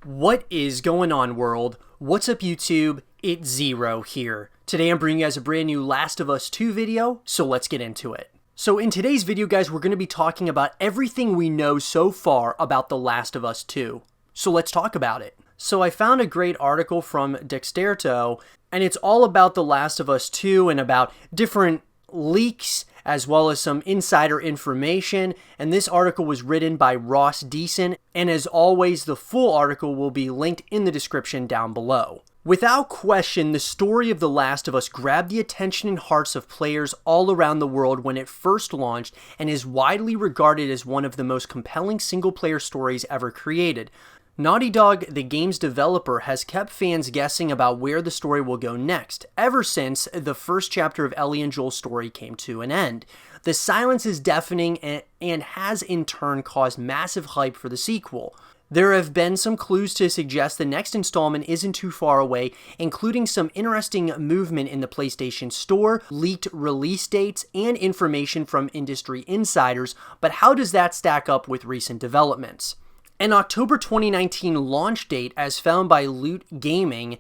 What is going on, world? What's up, YouTube? It's Zero here. Today I'm bringing you guys a brand new Last of Us 2 video, so let's get into it. So in today's video, guys, we're going to be talking about everything we know so far about The Last of Us 2. So let's talk about it. So I found a great article from Dexterto, and it's all about The Last of Us 2 and about different leaks as well as some insider information, and this article was written by Ross Deason, and as always, the full article will be linked in the description down below. Without question, the story of The Last of Us grabbed the attention and hearts of players all around the world when it first launched, and is widely regarded as one of the most compelling single-player stories ever created. Naughty Dog, the game's developer, has kept fans guessing about where the story will go next, ever since the first chapter of Ellie and Joel's story came to an end. The silence is deafening and has in turn caused massive hype for the sequel. There have been some clues to suggest the next installment isn't too far away, including some interesting movement in the PlayStation Store, leaked release dates, and information from industry insiders, but how does that stack up with recent developments? An October 2019 launch date, as found by Loot Gaming,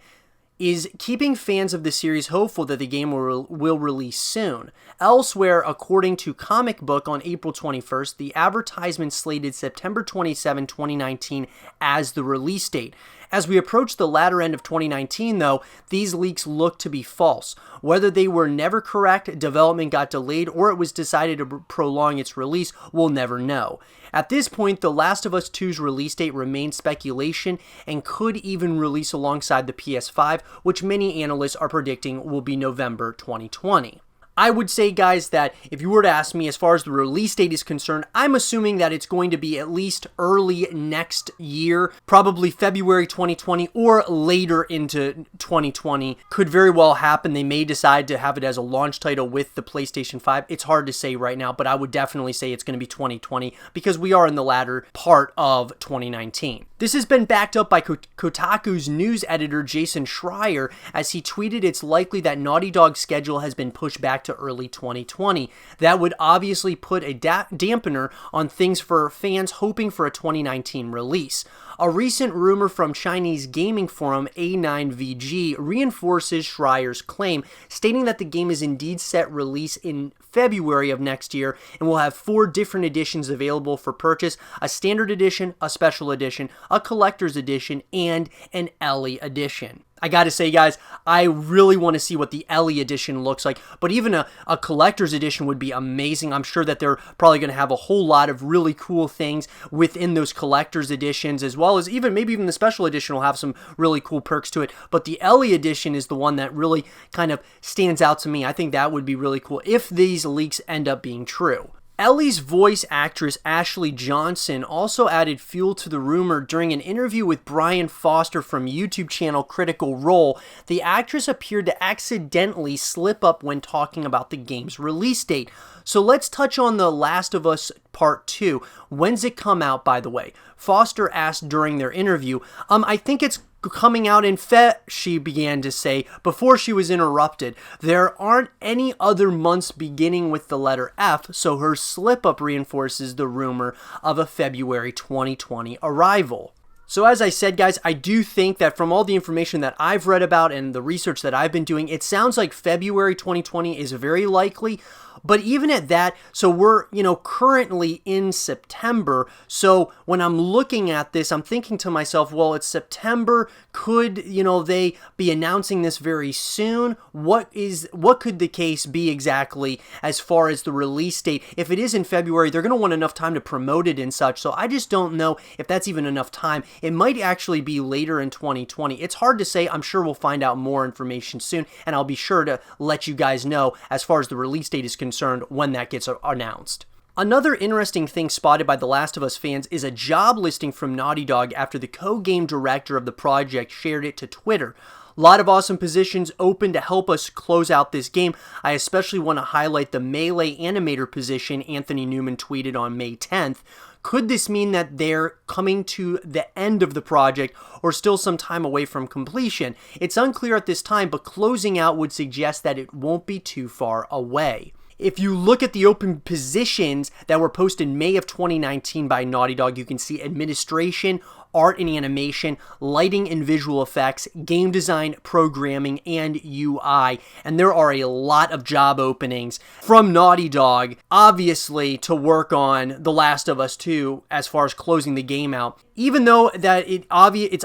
is keeping fans of the series hopeful that the game will release soon. Elsewhere, according to Comic Book, on April 21st, the advertisement slated September 27, 2019 as the release date. As we approach the latter end of 2019, though, these leaks look to be false. Whether they were never correct, development got delayed, or it was decided to prolong its release, we'll never know. At this point, The Last of Us 2's release date remains speculation and could even release alongside the PS5, which many analysts are predicting will be November 2020. I would say, guys, that if you were to ask me as far as the release date is concerned, I'm assuming that it's going to be at least early next year, probably February 2020 or later into 2020. Could very well happen. They may decide to have it as a launch title with the PlayStation 5. It's hard to say right now, but I would definitely say it's going to be 2020 because we are in the latter part of 2019. This has been backed up by Kotaku's news editor Jason Schreier, as he tweeted it's likely that Naughty Dog's schedule has been pushed back to early 2020. That would obviously put a dampener on things for fans hoping for a 2019 release. A recent rumor from Chinese gaming forum A9VG reinforces Schreier's claim, stating that the game is indeed set release in February of next year and will have 4 different editions available for purchase: a standard edition, a special edition, a collector's edition, and an Ellie edition. I gotta say, guys, I really want to see what the Ellie edition looks like, but even a collector's edition would be amazing. I'm sure that they're probably going to have a whole lot of really cool things within those collector's editions, as well as maybe even the special edition will have some really cool perks to it, but the Ellie edition is the one that really kind of stands out to me. I think that would be really cool if these leaks end up being true. Ellie's voice actress Ashley Johnson also added fuel to the rumor during an interview with Brian Foster from YouTube channel Critical Role. The actress appeared to accidentally slip up when talking about the game's release date. So let's touch on The Last of Us Part 2. When's it come out, by the way? Foster asked during their interview. I think it's coming out in she began to say before she was interrupted. There aren't any other months beginning with the letter F, so her slip-up reinforces the rumor of a February 2020 arrival. So as I said, guys, I do think that from all the information that I've read about and the research that I've been doing, it sounds like February 2020 is very likely. But even at that, so we're, currently in September. So when I'm looking at this, I'm thinking to myself, well, it's September. Could, they be announcing this very soon? What could the case be exactly as far as the release date? If it is in February, they're going to want enough time to promote it and such. So I just don't know if that's even enough time. It might actually be later in 2020. It's hard to say. I'm sure we'll find out more information soon, and I'll be sure to let you guys know as far as the release date is concerned when that gets announced. Another interesting thing spotted by The Last of Us fans is a job listing from Naughty Dog after the co-game director of the project shared it to Twitter. A lot of awesome positions open to help us close out this game. I especially want to highlight the melee animator position Anthony Newman tweeted on May 10th. Could this mean that they're coming to the end of the project or still some time away from completion? It's unclear at this time, but closing out would suggest that it won't be too far away. If you look at the open positions that were posted in May of 2019 by Naughty Dog, you can see administration, art and animation, lighting and visual effects, game design, programming, and UI. And there are a lot of job openings from Naughty Dog, obviously, to work on The Last of Us 2 as far as closing the game out. Even though that it's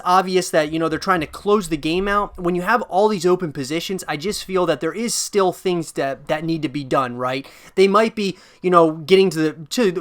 obvious that, they're trying to close the game out, when you have all these open positions, I just feel that there is still things that need to be done, right? They might be, getting to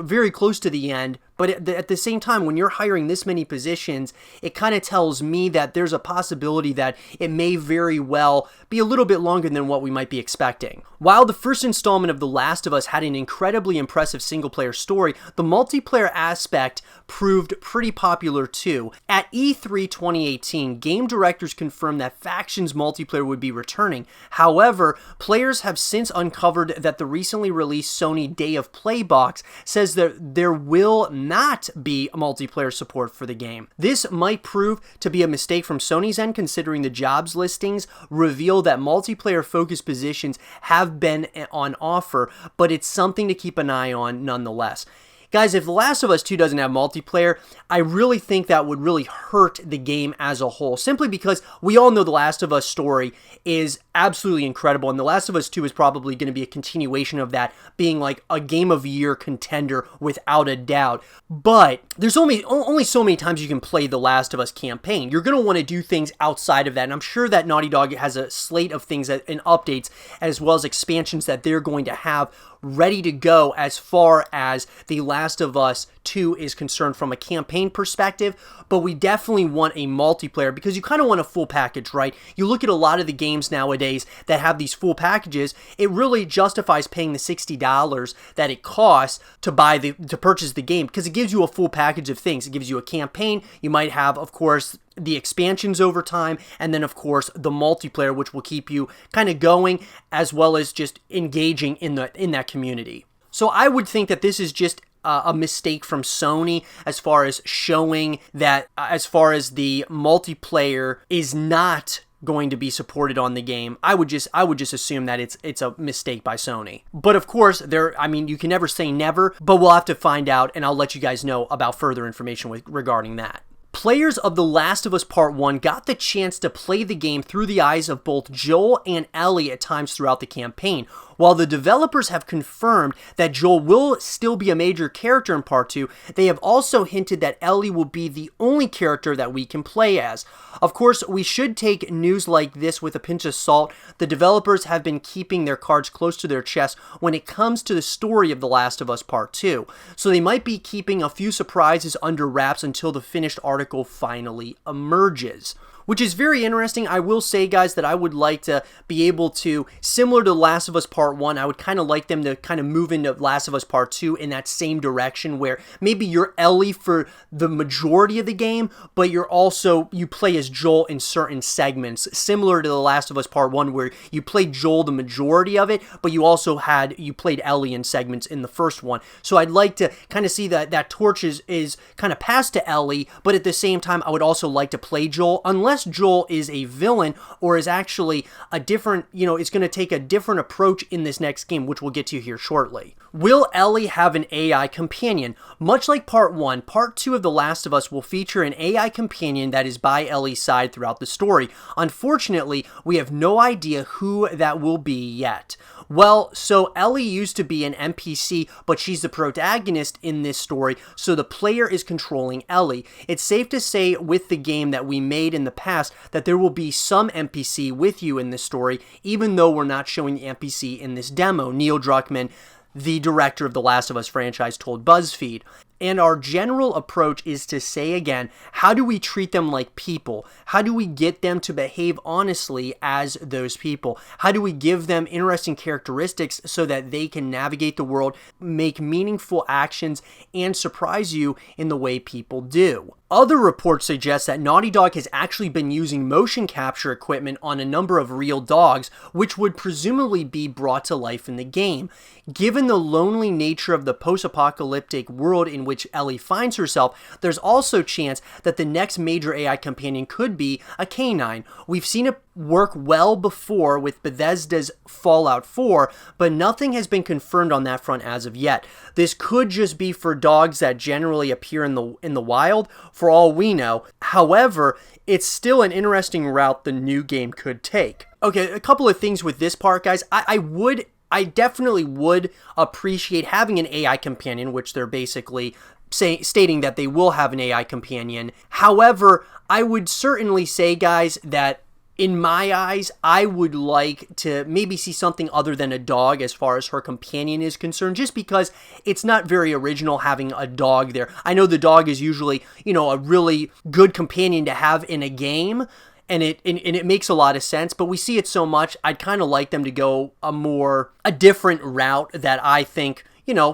very close to the end, but at the same time, when you're hiring this many positions, it kind of tells me that there's a possibility that it may very well be a little bit longer than what we might be expecting. While the first installment of The Last of Us had an incredibly impressive single-player story, the multiplayer aspect proved pretty popular too. At E3 2018, game directors confirmed that Factions multiplayer would be returning. However, players have since uncovered that the recently released Sony Day of Play box says that there will not be multiplayer support for the game. This might prove to be a mistake from Sony's end, considering the jobs listings reveal that multiplayer focused positions have been on offer, but it's something to keep an eye on nonetheless. Guys, if The Last of Us 2 doesn't have multiplayer, I really think that would really hurt the game as a whole, simply because we all know The Last of Us story is absolutely incredible, and The Last of Us 2 is probably going to be a continuation of that, being like a Game of the Year contender without a doubt. But there's only so many times you can play The Last of Us campaign. You're going to want to do things outside of that, and I'm sure that Naughty Dog has a slate of things and updates, as well as expansions that they're going to have ready to go as far as The Last of Us 2 is concerned from a campaign perspective, but we definitely want a multiplayer because you kind of want a full package, right? You look at a lot of the games nowadays that have these full packages, it really justifies paying the $60 that it costs to purchase the game, because it gives you a full package of things. It gives you a campaign, you might have, of course, the expansions over time, and then of course the multiplayer, which will keep you kind of going as well as just engaging in that community. So I would think that this is just a mistake from Sony as far as showing that as far as the multiplayer is not going to be supported on the game. I would just assume that it's a mistake by Sony. But of course, you can never say never, but we'll have to find out, and I'll let you guys know about further information regarding that. Players of The Last of Us Part 1 got the chance to play the game through the eyes of both Joel and Ellie at times throughout the campaign. While the developers have confirmed that Joel will still be a major character in Part 2, they have also hinted that Ellie will be the only character that we can play as. Of course, we should take news like this with a pinch of salt. The developers have been keeping their cards close to their chest when it comes to the story of The Last of Us Part 2, so they might be keeping a few surprises under wraps until the finished article finally emerges. Which is very interesting. I will say, guys, that I would like to be able to, similar to Last of Us Part 1, I would kind of like them to kind of move into Last of Us Part 2 in that same direction, where maybe you're Ellie for the majority of the game, but you play as Joel in certain segments, similar to The Last of Us Part 1, where you played Joel the majority of it, but you played Ellie in segments in the first one. So I'd like to kind of see that torch is kind of passed to Ellie, but at the same time, I would also like to play Joel, unless Joel is a villain or is actually a different, it's going to take a different approach in this next game, which we'll get to here shortly. Will Ellie have an AI companion? Much like Part 1, Part 2 of The Last of Us will feature an AI companion that is by Ellie's side throughout the story. Unfortunately, we have no idea who that will be yet. Well, so Ellie used to be an NPC, but she's the protagonist in this story, so the player is controlling Ellie. It's safe to say with the game that we made in the past that there will be some NPC with you in this story, even though we're not showing the NPC in this demo, Neil Druckmann, the director of the Last of Us franchise, told BuzzFeed. And our general approach is to say again, how do we treat them like people? How do we get them to behave honestly as those people? How do we give them interesting characteristics so that they can navigate the world, make meaningful actions, and surprise you in the way people do? Other reports suggest that Naughty Dog has actually been using motion capture equipment on a number of real dogs, which would presumably be brought to life in the game. Given the lonely nature of the post-apocalyptic world in which Ellie finds herself, there's also chance that the next major AI companion could be a canine. We've seen it work well before with Bethesda's Fallout 4, but nothing has been confirmed on that front as of yet. This could just be for dogs that generally appear in the wild, for all we know. However, it's still an interesting route the new game could take. Okay, a couple of things with this part, guys. I definitely would appreciate having an AI companion, which they're basically stating that they will have an AI companion. However, I would certainly say, guys, that in my eyes, I would like to maybe see something other than a dog as far as her companion is concerned, just because it's not very original having a dog there. I know the dog is usually, a really good companion to have in a game, and it makes a lot of sense, but we see it so much, I'd kind of like them to go a different route that I think,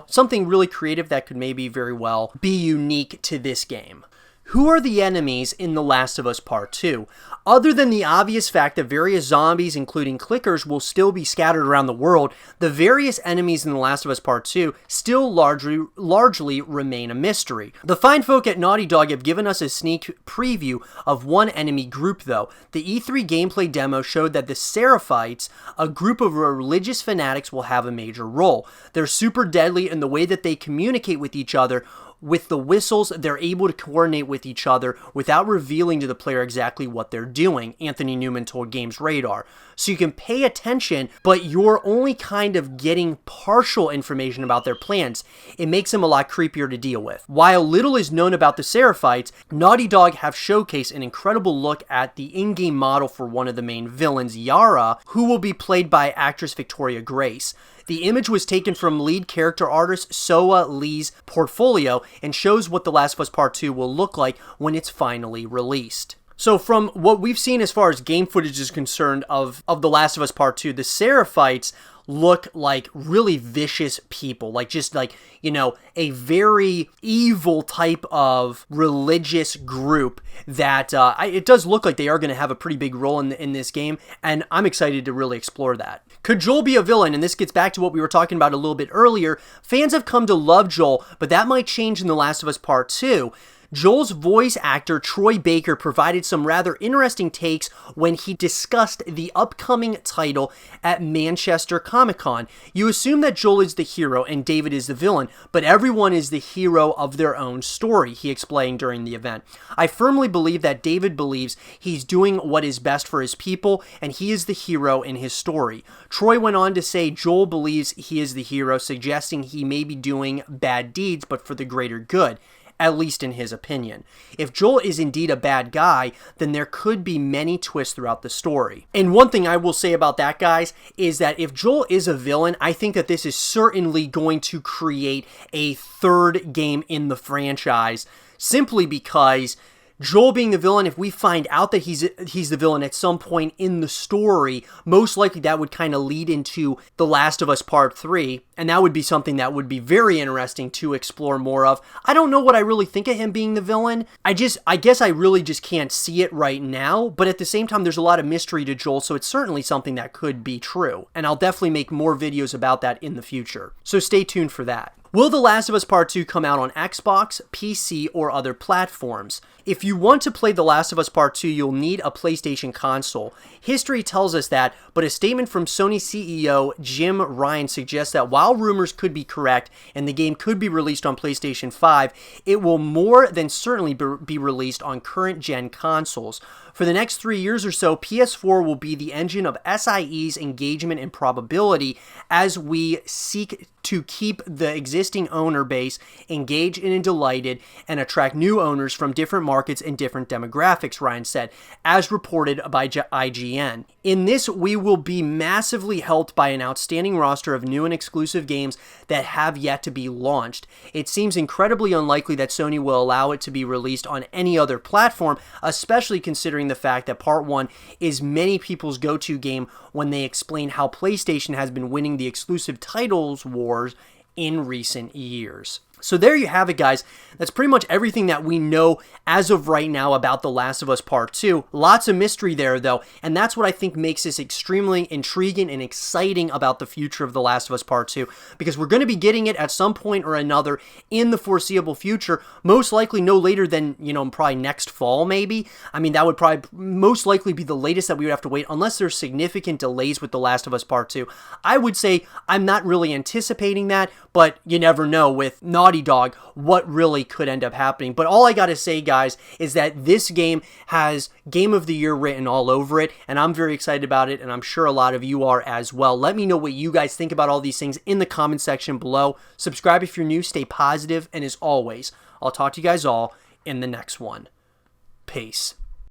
something really creative that could maybe very well be unique to this game. Who are the enemies in The Last of Us Part 2? Other than the obvious fact that various zombies, including clickers, will still be scattered around the world, the various enemies in The Last of Us Part 2 still largely remain a mystery. The fine folk at Naughty Dog have given us a sneak preview of one enemy group, though. The E3 gameplay demo showed that the Seraphites, a group of religious fanatics, will have a major role. They're super deadly in the way that they communicate with each other. With the whistles, they're able to coordinate with each other without revealing to the player exactly what they're doing, Anthony Newman told Games Radar. So you can pay attention, but you're only kind of getting partial information about their plans. It makes them a lot creepier to deal with. While little is known about the Seraphites, Naughty Dog have showcased an incredible look at the in-game model for one of the main villains, Yara, who will be played by actress Victoria Grace. The image was taken from lead character artist Soa Lee's portfolio and shows what The Last of Us Part 2 will look like when it's finally released. So from what we've seen as far as game footage is concerned of The Last of Us Part 2, the Seraphites look like really vicious people, a very evil type of religious group that it does look like they are going to have a pretty big role in this game, and I'm excited to really explore that. Could Joel be a villain? And this gets back to what we were talking about a little bit earlier. Fans have come to love Joel, but that might change in The Last of Us Part 2. Joel's voice actor, Troy Baker, provided some rather interesting takes when he discussed the upcoming title at Manchester Comic-Con. You assume that Joel is the hero and David is the villain, but everyone is the hero of their own story, he explained during the event. I firmly believe that David believes he's doing what is best for his people, and he is the hero in his story. Troy went on to say Joel believes he is the hero, suggesting he may be doing bad deeds, but for the greater good. At least in his opinion. If Joel is indeed a bad guy, then there could be many twists throughout the story. And one thing I will say about that, guys, is that if Joel is a villain, I think that this is certainly going to create a third game in the franchise, simply because Joel being the villain, if we find out that he's the villain at some point in the story, most likely that would kind of lead into The Last of Us Part 3, and that would be something that would be very interesting to explore more of. I don't know what I really think of him being the villain. I guess I really just can't see it right now, but at the same time, there's a lot of mystery to Joel, so it's certainly something that could be true, and I'll definitely make more videos about that in the future. So stay tuned for that. Will The Last of Us Part 2 come out on Xbox, PC, or other platforms? If you want to play The Last of Us Part 2, you'll need a PlayStation console. History tells us that, but a statement from Sony CEO Jim Ryan suggests that while rumors could be correct and the game could be released on PlayStation 5, it will more than certainly be released on current-gen consoles. For the next 3 years or so, PS4 will be the engine of SIE's engagement and probability as we seek to keep the existing owner base engaged and delighted and attract new owners from different markets and different demographics, Ryan said, as reported by IGN. In this, we will be massively helped by an outstanding roster of new and exclusive games that have yet to be launched. It seems incredibly unlikely that Sony will allow it to be released on any other platform, especially considering the fact that Part 1 is many people's go-to game when they explain how PlayStation has been winning the exclusive titles wars in recent years. So there you have it, guys. That's pretty much everything that we know as of right now about The Last of Us Part 2. Lots of mystery there, though, and that's what I think makes this extremely intriguing and exciting about the future of The Last of Us Part 2, because we're going to be getting it at some point or another in the foreseeable future, most likely no later than, probably next fall, maybe. I mean, that would probably most likely be the latest that we would have to wait, unless there's significant delays with The Last of Us Part 2. I would say I'm not really anticipating that, but you never know with Naughty Dog what really could end up happening. But all I gotta say, guys, is that this game has Game of the Year written all over it, and I'm very excited about it, and I'm sure a lot of you are as well. Let me know what you guys think about all these things in the comment section below. Subscribe if you're new, stay positive, and as always, I'll talk to you guys all in the next one. Peace.